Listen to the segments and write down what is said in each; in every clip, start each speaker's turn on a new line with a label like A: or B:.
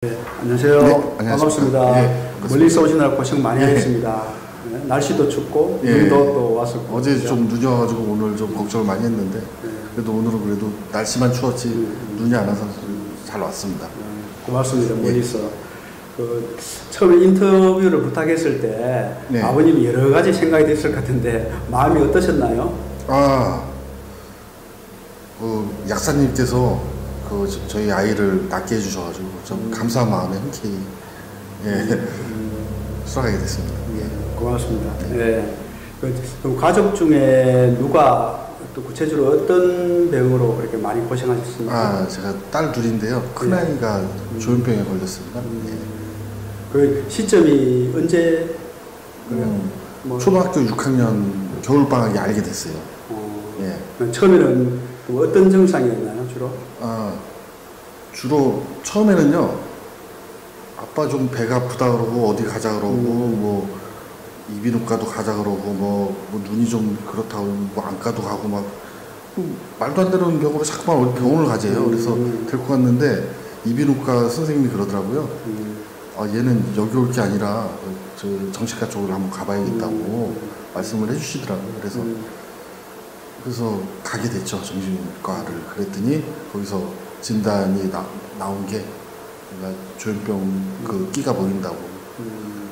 A: 네, 안녕하세요.
B: 네,
A: 반갑습니다.
B: 네,
A: 멀리서 오시느라 고생 많이 하셨습니다. 네, 날씨도 춥고 눈도 또 왔었고
B: 어제 좀 눈이 와가지고 오늘 좀 걱정을 많이 했는데 그래도 오늘은 그래도 날씨만 추웠지 눈이 안 와서 잘 왔습니다.
A: 고맙습니다. 멀리서 처음에 인터뷰를 부탁했을 때 아버님이 여러 가지 생각이 됐을 것 같은데 마음이 어떠셨나요?
B: 약사님께서 저희 아이를 낫게 해주셔가지고 좀 감사한 마음에 흔쾌히 수락하게 됐습니다.
A: 고맙습니다. 그럼 가족 중에 누가 또 구체적으로 어떤 병으로 그렇게 많이 고생하셨습니까?
B: 제가 딸 둘인데요. 큰아이가 조현병에 걸렸습니다.
A: 그 시점이 언제?
B: 초등학교 6학년 겨울방학에 알게 됐어요.
A: 처음에는 어떤 증상이었나요, 주로?
B: 주로 처음에는요, 아빠 좀 배가 아프다 그러고 어디 가자 그러고 뭐 이비인후과도 가자 그러고 뭐 눈이 좀 그렇다고 뭐 안과도 가고 막 말도 안 되는 병으로 자꾸만 병원을 가재요. 그래서 데리고 갔는데 이비인후과 선생님이 그러더라고요. 얘는 여기 올 게 아니라 저 정신과 쪽으로 한번 가봐야겠다고 말씀을 해주시더라고요. 그래서 가게 됐죠, 정신과를. 그랬더니 거기서 진단이 나온 게 내가 조현병 끼가 보인다고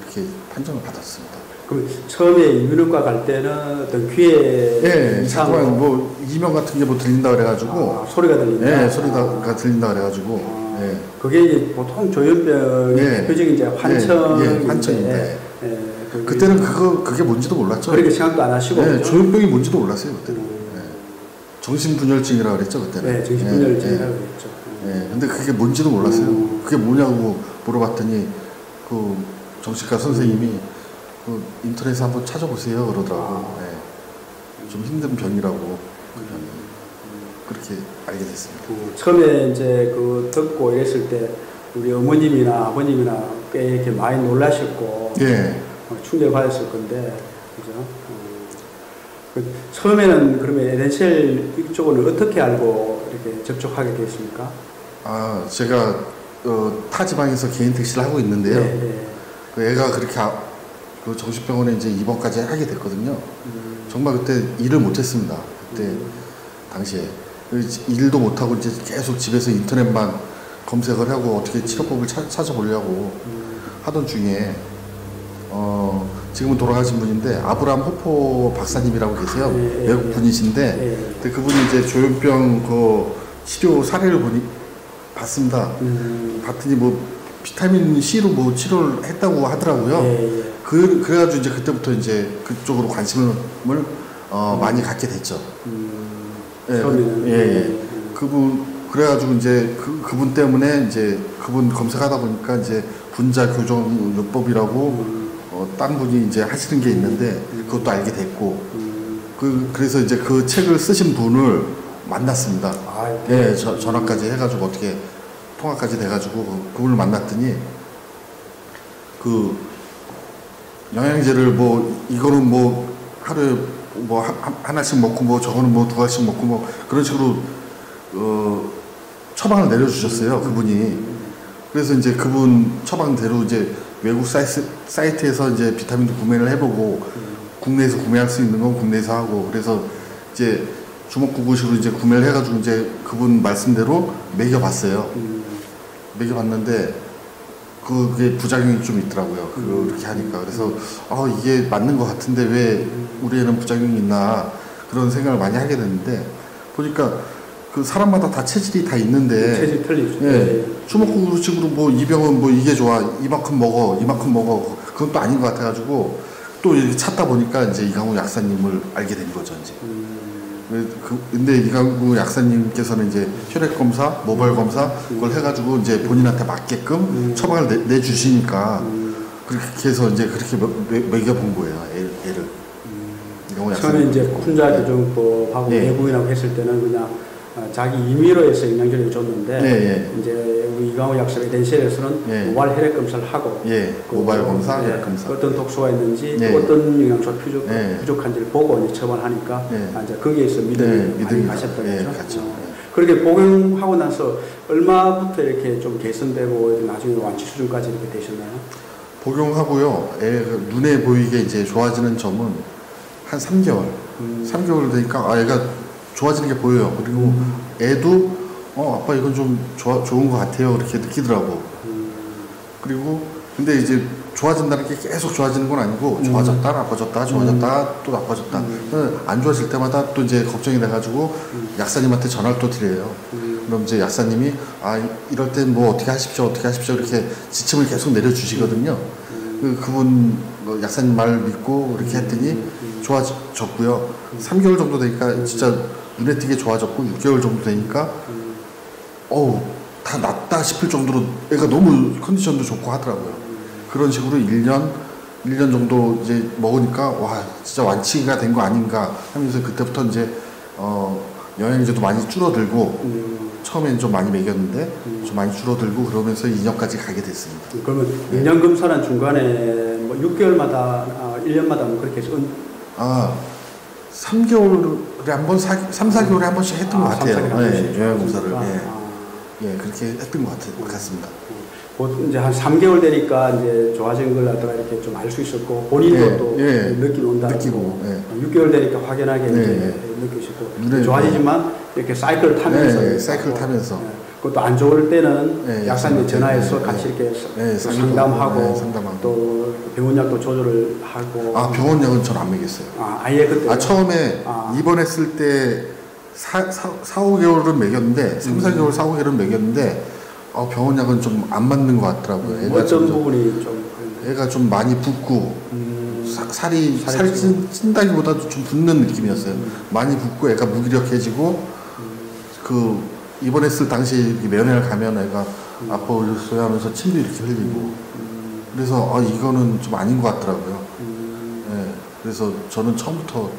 B: 그렇게 판정을 받았습니다.
A: 그럼 처음에 이비인후과 갈 때는 어떤 귀에
B: 자꾸만 뭐 이명 같은 게 뭐 들린다 그래가지고
A: 소리가 들린다.
B: 소리가 들린다 그래가지고
A: 그게 이제 보통 조현병의 대표적인 이제
B: 환청인데 그때는 그게 뭔지도 몰랐죠.
A: 그렇게 생각도 안 하시고
B: 조현병이 뭔지도 몰랐어요 그때는. 정신분열증이라고 그랬죠 그때는.
A: 정신분열증이라고 그랬죠.
B: 근데 그게 뭔지도 몰랐어요. 그게 뭐냐고 물어봤더니 그 정신과 선생님이 인터넷에 한번 찾아보세요 그러더라고. 좀 힘든 병이라고 그렇게 알게 됐습니다.
A: 처음에 이제 듣고 이랬을 때 우리 어머님이나 아버님이나 꽤 이렇게 많이 놀라셨고 충격을 받았을 건데, 그죠? 처음에는 그러면 NCL 이쪽은 어떻게 알고 이렇게 접촉하게 됐습니까?
B: 제가 타지방에서 개인 택시를 하고 있는데요. 그 애가 그렇게 그 정신병원에 이제 입원까지 하게 됐거든요. 정말 그때 일을 못했습니다. 그때 당시에 일도 못하고 이제 계속 집에서 인터넷만 검색을 하고 어떻게 치료법을 찾아보려고 하던 중에 지금은 돌아가신 분인데 아브라함 호포 박사님이라고 계세요. 외국 분이신데 그분이 이제 조현병 치료 사례를 봤습니다. 봤더니 뭐 비타민 C로 뭐 치료를 했다고 하더라고요. 그래가지고 이제 그때부터 이제 그쪽으로 관심을 많이 갖게 됐죠. 그래가지고 이제 그분 때문에 이제 그분 검색하다 보니까 이제 분자 교정 요법이라고 딴 분이 이제 하시는 게 있는데 그것도 알게 됐고 그래서 이제 그 책을 쓰신 분을 만났습니다. 전화까지 해가지고 어떻게 통화까지 돼가지고 그분을 만났더니 영양제를 이거는 하루에 하나씩 먹고 저거는 두 알씩 먹고 그런 식으로 처방을 내려주셨어요, 그분이. 그래서 이제 그분 처방대로 이제 외국 사이트에서 이제 비타민도 구매를 해보고 국내에서 구매할 수 있는 건 국내에서 하고 그래서 이제 주먹구구식으로 이제 구매를 해가지고 이제 그분 말씀대로 먹여봤어요. 먹여봤는데 그게 부작용이 좀 있더라고요. 그렇게 하니까. 그래서 이게 맞는 것 같은데 왜 우리 애는 부작용이 있나 그런 생각을 많이 하게 됐는데 보니까 그 사람마다 다 체질이 다 있는데
A: 체질 틀리죠.
B: 주먹구구식으로 이 병은 이게 좋아 이만큼 먹어 그건 또 아닌 것 같아가지고 또 이렇게 찾다 보니까 이제 이강우 약사님을 알게 된 거죠 이제. 근데 이강우 약사님께서는 이제 혈액 검사, 모발 검사 그걸 해가지고 이제 본인한테 맞게끔 처방을 내주시니까 그렇게 해서 이제 그렇게 먹여본 거예요 애를.
A: 처음에 이제 분자 교정법하고 내부인하고 했을 때는 그냥 자기 임의로 해서 영양제를 줬는데 이제 우리 이강우 약사가 NCL에서는 모발 혈액 검사를 하고
B: 모발 검사, 혈액 검사
A: 어떤 독소가 있는지 또 어떤 영양소가 부족한지를 보고 이제 처방하니까 이제 거기에서 믿음이 많이 가셨던 거죠. 그렇게 복용하고 나서 얼마부터 이렇게 좀 개선되고 나중에 완치 수준까지 이렇게 되셨나요?
B: 복용하고요. 눈에 보이게 이제 좋아지는 점은 한 3개월. 3개월 되니까 애가 좋아지는 게 보여요. 그리고 애도 아빠 이건 좀 좋은 것 같아요. 이렇게 느끼더라고. 그리고 근데 이제 좋아진다는 게 계속 좋아지는 건 아니고 좋아졌다 나빠졌다 좋아졌다 또 나빠졌다 안 좋아질 때마다 또 이제 걱정이 돼가지고 약사님한테 전화를 또 드려요. 그럼 이제 약사님이 이럴 땐 뭐 어떻게 하십시오 이렇게 지침을 계속 내려주시거든요. 그분 약사님 말 믿고 이렇게 했더니 좋아졌고요. 3개월 정도 되니까 진짜 눈에 띄게 좋아졌고 6개월 정도 되니까 다 낫다 싶을 정도로 애가 너무 컨디션도 좋고 하더라고요. 그런 식으로 1년 정도 이제 먹으니까 와 진짜 완치가 된 거 아닌가 하면서 그때부터 이제 영양제도 많이 줄어들고 처음엔 좀 많이 먹였는데 좀 많이 줄어들고 그러면서 2년까지 가게 됐습니다.
A: 그러면 영양 검사는 중간에 뭐 6개월마다 1년마다 뭐 그렇게 해서
B: 3개월에 한 번, 3, 4개월에 한 번씩 했던 것 같아요. 영양 검사를. 그렇게 했던 것 같습니다.
A: 이제 한 3개월 되니까 이제 좋아진 걸 갖다가 이렇게 좀 알 수 있었고 본인도 또 느낌 온다고.
B: 느끼고.
A: 6개월 되니까 확연하게 이제 느끼시고 좋아지지만 이렇게 사이클을 타면서.
B: 사이클 타면서.
A: 그것도 안 좋을 때는 약사님 전화해서 같이 이렇게 상담하고 또 병원약도 조절을 하고.
B: 병원약은 전 안 먹였어요.
A: 아예 그때.
B: 처음에 입원했을 때 4, 5개월은 먹였는데 3, 4개월, 4, 5개월은 먹였는데 병원약은 좀 안 맞는 것 같더라고요.
A: 어떤 부분이 좀
B: 애가 좀 많이 붓고 살이 찐다기보다도 좀 붓는 느낌이었어요. 많이 붓고 애가 무기력해지고 입원했을 당시에 면회를 가면 애가 아파 울렸어요 하면서 침도 이렇게 흘리고 그래서 이거는 좀 아닌 것 같더라고요. 그래서 저는 처음부터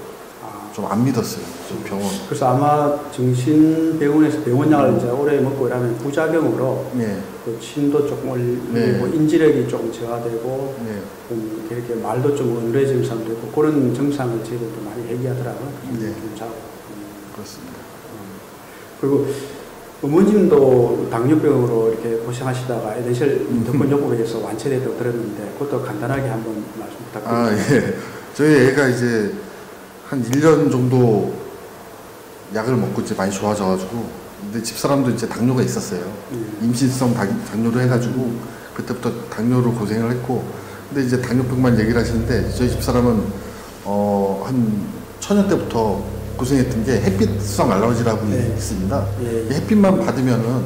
B: 좀 안 믿었어요. 좀 병원.
A: 그래서 아마 정신병원에서 병원약을 이제 오래 먹고 이러면 부작용으로 그 침도 조금 올리고 인지력이 좀 저하되고 이렇게 말도 좀 어눌해지는 사람도 있고 그런 증상을 저희들도 많이 얘기하더라고요.
B: 그렇습니다.
A: 그리고 어머님도 당뇨병으로 이렇게 고생하시다가 에덴셀 미토콘요법에서 완치됐다고 들었는데 그것도 간단하게 한번 말씀 부탁드립니다.
B: 저희 애가 이제 한 1년 정도 약을 먹고 이제 많이 좋아져가지고 근데 집사람도 이제 당뇨가 있었어요. 임신성 당뇨를 해가지고 그때부터 당뇨로 고생을 했고 근데 이제 당뇨병만 얘기를 하시는데 저희 집사람은 한 초년 때부터 고생했던 게 햇빛성 알러지라고 있습니다. 햇빛만 받으면은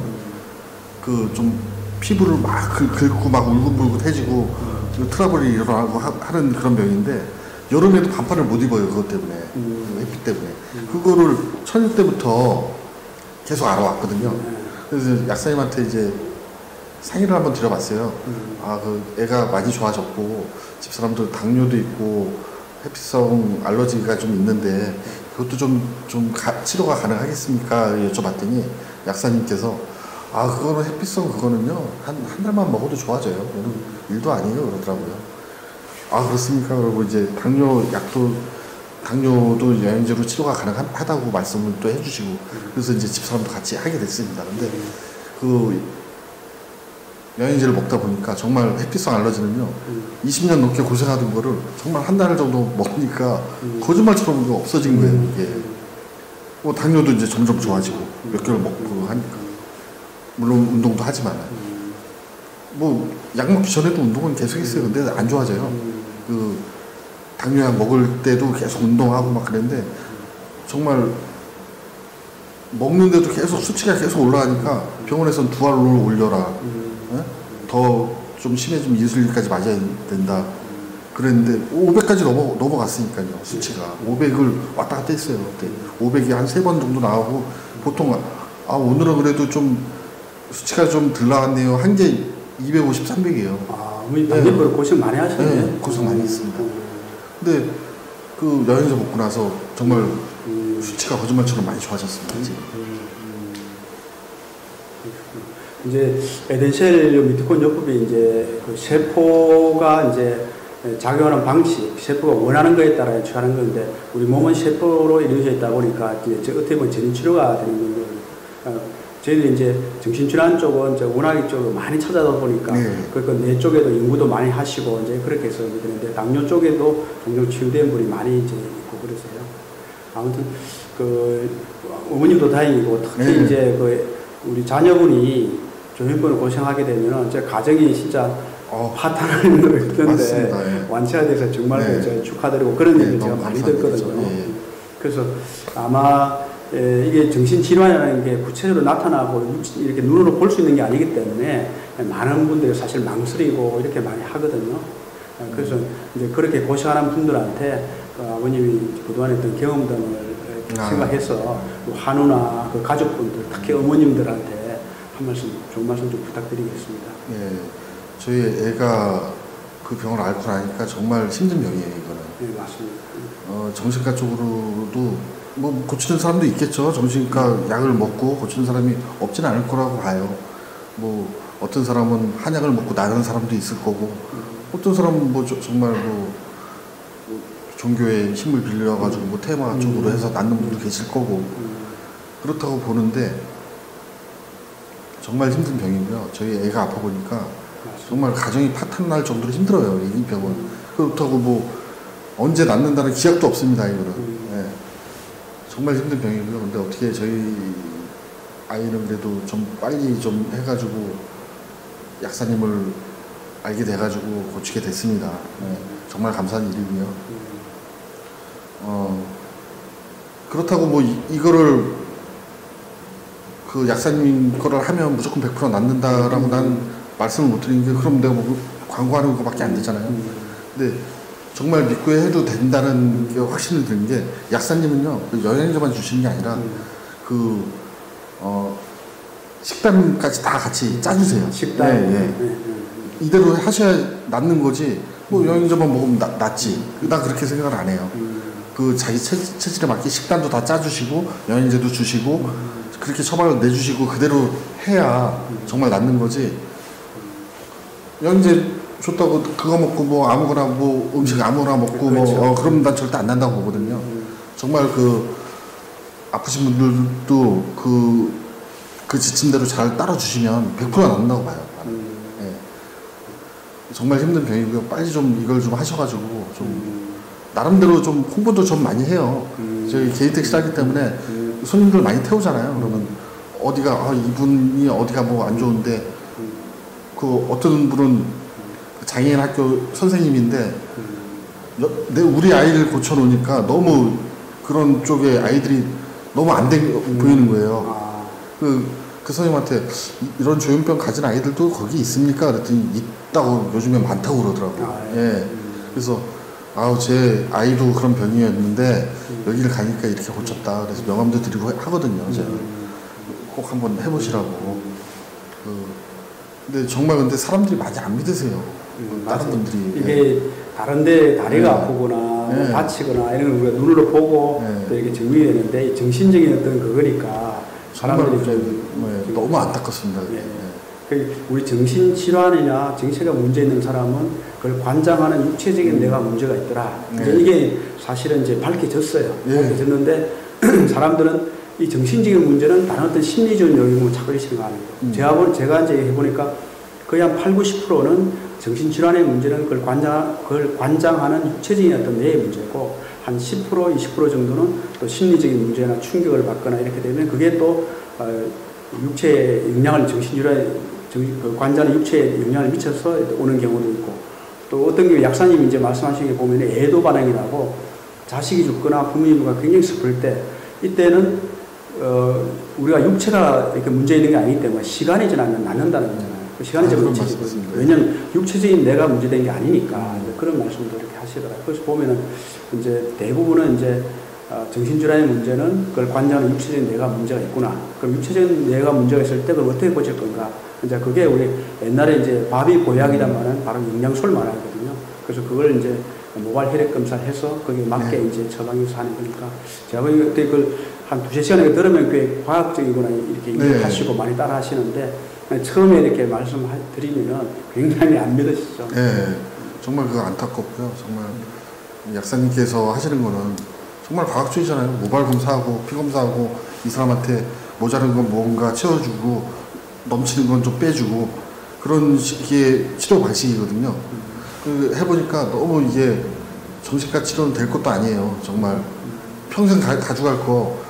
B: 좀 피부를 막 긁고 막 울긋불긋해지고 트러블이 일어나고 하는 그런 병인데 여름에도 반팔을 못 입어요. 그것 때문에 햇빛 때문에 그거를 초년 때부터 계속 알아왔거든요. 그래서 약사님한테 이제 상의를 한번 드려봤어요. 애가 많이 좋아졌고 집사람도 당뇨도 있고 햇빛성 알러지가 좀 있는데 그것도 좀 치료가 가능하겠습니까? 여쭤봤더니 약사님께서 그거는 햇빛성 그거는요 한 달만 먹어도 좋아져요. 그거는 일도 아니에요 그러더라고요. 그렇습니까? 그리고 이제 당뇨도 영양제로 치료가 가능하다고 말씀을 또 해주시고 그래서 이제 집사람도 같이 하게 됐습니다. 근데 그 영양제를 먹다 보니까 정말 햇빛성 알러지는요 20년 넘게 고생하던 거를 정말 한 달 정도 먹으니까 거짓말처럼 없어진 거예요. 이게 당뇨도 이제 점점 좋아지고 몇 개월 먹고 하니까 물론 운동도 하지만 약 먹기 전에도 운동은 계속 했어요. 근데 안 좋아져요. 당뇨약 먹을 때도 계속 운동하고 막 그랬는데 정말 먹는데도 계속 수치가 계속 올라가니까 병원에서는 두알로 올려라. 더 좀 심해지면 인슐린까지 맞아야 된다. 그랬는데 500까지 넘어갔으니까요. 수치가 500을 왔다 갔다 했어요. 그때 500이 한 3번 정도 나오고 보통 오늘은 그래도 좀 수치가 좀 덜 나왔네요. 한 게 250, 300이에요.
A: 당뇨병으로 고생 많이 하셨네요.
B: 고생 많이 했습니다. 근데 그 영양제 먹고 나서 정말 수치가 거짓말처럼 많이 좋아졌습니다.
A: 이제 에덴셀 미토콘요법이 이제 그 세포가 이제 작용하는 방식, 세포가 원하는 거에 따라 취하는 건데 우리 몸은 세포로 이루어져 있다 보니까 이제 어떻게 보면 전인 치료가 되는 거예요. 저희들이 이제 정신질환 쪽은 이제 워낙 쪽으로 많이 찾아다 보니까 그러니까 뇌 쪽에도 연구도 많이 하시고 이제 그렇게 해서 그런데 당뇨 쪽에도 종종 치유된 분이 많이 이제 있고 그래서요. 아무튼 그 어머님도 다행이고 특히 이제 그 우리 자녀분이 조현병을 고생하게 되면은 제 가정이 진짜 파탄을 했는데 완치가 돼서 정말 축하드리고 그런 얘기를 제가 많이 듣거든요. 그래서 아마 이게 정신질환이라는 게 구체적으로 나타나고 이렇게 눈으로 볼 수 있는 게 아니기 때문에 많은 분들이 사실 망설이고 이렇게 많이 하거든요. 그래서 이제 그렇게 고생하는 분들한테 아버님이 그동안 했던 경험 등을 생각해서 한우나 그 가족분들, 특히 어머님들한테 한 말씀, 좋은 말씀 좀 부탁드리겠습니다.
B: 예, 저희 애가 그 병을 앓고 나니까 정말 힘든 병이에요, 이거는.
A: 네, 맞습니다.
B: 정신과 쪽으로도 뭐 고치는 사람도 있겠죠. 정신과 약을 먹고 고치는 사람이 없지는 않을 거라고 봐요. 뭐 어떤 사람은 한약을 먹고 나는 사람도 있을 거고, 어떤 사람은 뭐 정말 뭐 종교의 힘을 빌려가지고 뭐 테마 쪽으로 해서 낫는 분도 계실 거고, 그렇다고 보는데 정말 힘든 병이고요. 저희 애가 아파 보니까 정말 가정이 파탄날 정도로 힘들어요, 이 병은. 그렇다고 뭐 언제 낫는다는 기약도 없습니다, 이거는. 네. 정말 힘든 병이고요. 근데 어떻게 저희 아이는 그래도 좀 빨리 좀 해가지고 약사님을 알게 돼가지고 고치게 됐습니다. 네. 정말 감사한 일이고요. 그렇다고 뭐 이거를 그 약사님 거를 하면 무조건 100% 낫는다라고 난 말씀을 못 드리는 게, 그럼 내가 뭐 광고하는 거밖에 안 되잖아요. 근데 정말 믿고 해도 된다는 게 확신이 드는 게, 약사님은요 그 영양제만 주시는 게 아니라 그 식단까지 다 같이 짜주세요.
A: 식단.
B: 이대로 하셔야 낫는 거지. 뭐 영양제만 먹으면 낫지. 난 그렇게 생각을 안 해요. 그 자기 체질에 맞게 식단도 다 짜주시고 영양제도 주시고 그렇게 처방을 내주시고 그대로 해야 정말 낫는 거지. 영양제 줬다고 그거 먹고 뭐 아무거나 뭐 음식 아무거나 먹고 뭐 그러면 난 절대 안 난다고 보거든요. 정말 그 아프신 분들도 그 지침대로 잘 따라주시면 100% 낫는다고 봐요. 네. 정말 힘든 병이고요. 빨리 좀 이걸 좀 하셔가지고 좀 나름대로 좀 홍보도 좀 많이 해요. 저희 개인 택시를 하기 때문에 손님들 많이 태우잖아요. 그러면 어디가 이분이 어디가 뭐 안 좋은데, 그 어떤 분은 장애인 학교 선생님인데 우리 아이를 고쳐놓으니까 너무 그런 쪽에 아이들이 너무 안 돼 보이는 거예요. 그 선생님한테 이런 조현병 가진 아이들도 거기 있습니까? 그랬더니 있다고 요즘에 많다고 그러더라고요. 예. 그래서 제 아이도 그런 병이었는데 여기를 가니까 이렇게 고쳤다. 그래서 명함도 드리고 하거든요. 제가 꼭 한번 해보시라고. 근데 정말 사람들이 많이 안 믿으세요. 다른 분들이.
A: 이게 다른데 다리가 아프거나 다치거나 이런 걸 우리가 눈으로 보고 또 이렇게 증명이 되는데, 정신적인 어떤 그거니까 사람들이 좀
B: 너무 안타깝습니다.
A: 우리 정신질환이나 정체가 문제 있는 사람은 그걸 관장하는 육체적인 내가 문제가 있더라. 이게 사실은 이제 밝혀졌어요. 밝혀졌는데 사람들은 이 정신적인 문제는 다른 어떤 심리적인 요인으로 자꾸 생각하는 거예요. 제가 이제 해보니까 거의 한 80~90%는 정신질환의 문제는 그걸 관장하는 육체적인 어떤 뇌의 문제고, 한 10%, 20% 정도는 또 심리적인 문제나 충격을 받거나 이렇게 되면 그게 또 육체에 영향을, 관자는 육체에 영향을 미쳐서 오는 경우도 있고, 또 어떤 경우 약사님이 이제 말씀하신 게 보면 애도 반응이라고, 자식이 죽거나 부모님과 굉장히 슬플 때, 이때는 우리가 육체가 이렇게 문제 있는 게 아니기 때문에 시간이 지나면 낫는다는 거잖아요. 그 시간이 지나면 문제거든요. 왜냐면 육체적인 내가 문제된 게 아니니까. 그런 말씀도 이렇게 하시더라고요. 그래서 보면은 이제 대부분은 이제 정신질환의 문제는 그걸 관장하는 육체적인 뇌가 문제가 있구나. 그럼 육체적인 뇌가 문제가 있을 때 그걸 어떻게 고칠 건가? 이제 그게 우리 옛날에 이제 밥이 보약이란 말은 바로 영양소를 말하거든요. 그래서 그걸 이제 모발 혈액 검사를 해서 거기에 맞게 이제 처방해서 하는 거니까, 제가 보니까 그걸 한 2~3시간에 들으면 꽤 과학적이거나 이렇게 이해하시고 많이 따라 하시는데, 처음에 이렇게 말씀드리면은 굉장히 안 믿으시죠.
B: 네. 정말 그거 안타깝고요. 정말 약사님께서 하시는 거는 정말 과학주의잖아요. 모발 검사하고 피 검사하고 이 사람한테 모자른 건 뭔가 채워주고 넘치는 건 좀 빼주고 그런 식의 치료 방식이거든요. 해보니까 너무 이게 정신과 치료는 될 것도 아니에요. 정말 평생 가져갈 거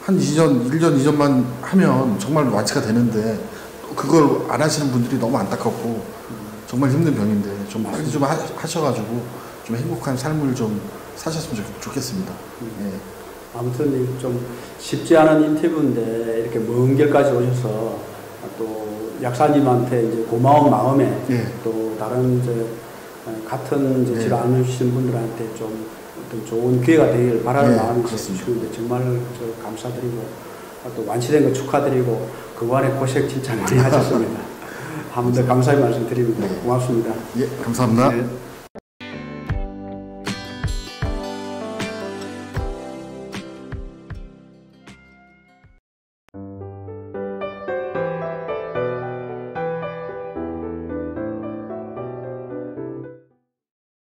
B: 한 2년, 1년, 2년만 하면 정말 완치가 되는데 그걸 안 하시는 분들이 너무 안타깝고 정말 힘든 병인데 좀 빨리 좀 하셔가지고 좀 행복한 삶을 좀 사셨으면 좋겠습니다. 예.
A: 아무튼 좀 쉽지 않은 인터뷰인데 이렇게 먼 길까지 오셔서 또 약사님한테 이제 고마운 마음에
B: 예.
A: 또 다른 이제 같은 이제 치료 안 해주신 분들한테 좀 어떤 좋은 기회가 되길 바라는 마음이 있으시는데 정말 감사드리고 또 완치된 거 축하드리고 그간의 고생 진짜 많이 하셨습니다. 한 번 더 감사의 말씀 드립니다. 고맙습니다.
B: 예, 감사합니다. 네.